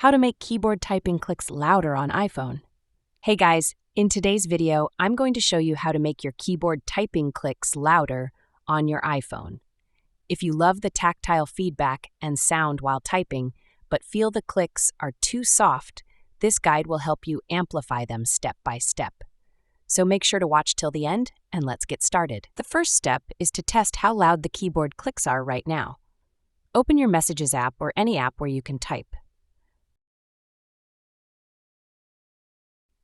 How to make keyboard typing clicks louder on iPhone. Hey guys, in today's video, I'm going to show you how to make your keyboard typing clicks louder on your iPhone. If you love the tactile feedback and sound while typing, but feel the clicks are too soft, this guide will help you amplify them step by step. So make sure to watch till the end, and let's get started. The first step is to test how loud the keyboard clicks are right now. Open your Messages app or any app where you can type.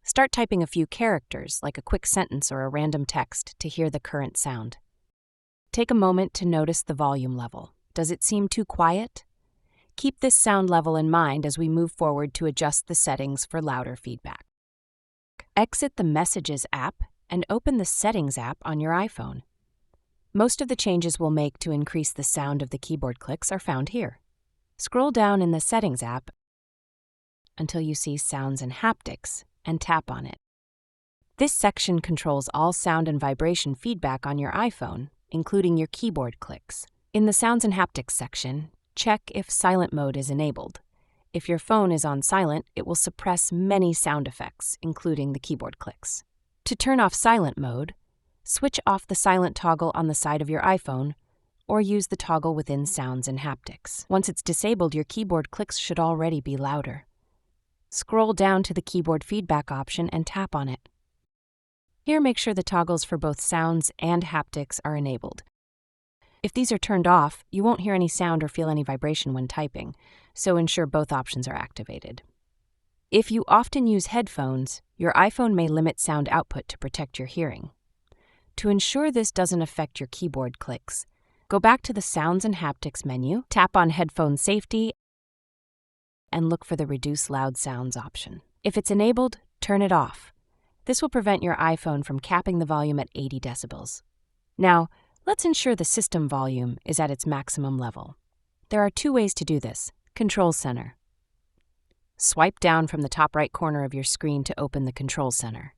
Start typing a few characters, like a quick sentence or a random text, to hear the current sound. Take a moment to notice the volume level. Does it seem too quiet? Keep this sound level in mind as we move forward to adjust the settings for louder feedback. Exit the Messages app and open the Settings app on your iPhone. Most of the changes we'll make to increase the sound of the keyboard clicks are found here. Scroll down in the Settings app until you see Sounds and Haptics, and tap on it. This section controls all sound and vibration feedback on your iPhone, including your keyboard clicks. In the Sounds and Haptics section, check if silent mode is enabled. If your phone is on silent, it will suppress many sound effects, including the keyboard clicks. To turn off silent mode, switch off the silent toggle on the side of your iPhone, or use the toggle within Sounds and Haptics. Once it's disabled, your keyboard clicks should already be louder. Scroll down to the keyboard feedback option and tap on it. Here, make sure the toggles for both sounds and haptics are enabled. If these are turned off, you won't hear any sound or feel any vibration when typing, so ensure both options are activated. If you often use headphones, your iPhone may limit sound output to protect your hearing. To ensure this doesn't affect your keyboard clicks, go back to the Sounds and Haptics menu, tap on Headphone Safety, and look for the Reduce Loud Sounds option. If it's enabled, turn it off. This will prevent your iPhone from capping the volume at 80 decibels. Now, let's ensure the system volume is at its maximum level. There are two ways to do this. Control Center. Swipe down from the top right corner of your screen to open the Control Center.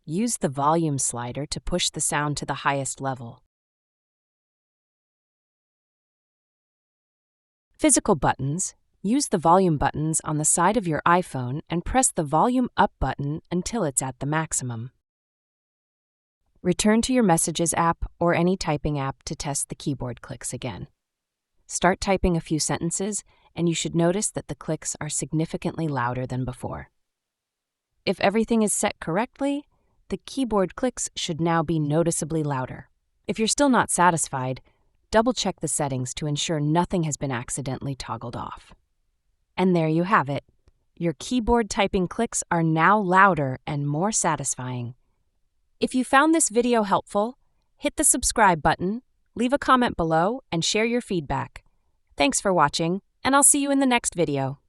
Use the volume slider to push the sound to the highest level. Physical buttons. Use the volume buttons on the side of your iPhone and press the volume up button until it's at the maximum. Return to your Messages app or any typing app to test the keyboard clicks again. Start typing a few sentences, and you should notice that the clicks are significantly louder than before. If everything is set correctly, the keyboard clicks should now be noticeably louder. If you're still not satisfied, double-check the settings to ensure nothing has been accidentally toggled off. And there you have it. Your keyboard typing clicks are now louder and more satisfying. If you found this video helpful, hit the subscribe button, leave a comment below, and share your feedback. Thanks for watching, and I'll see you in the next video.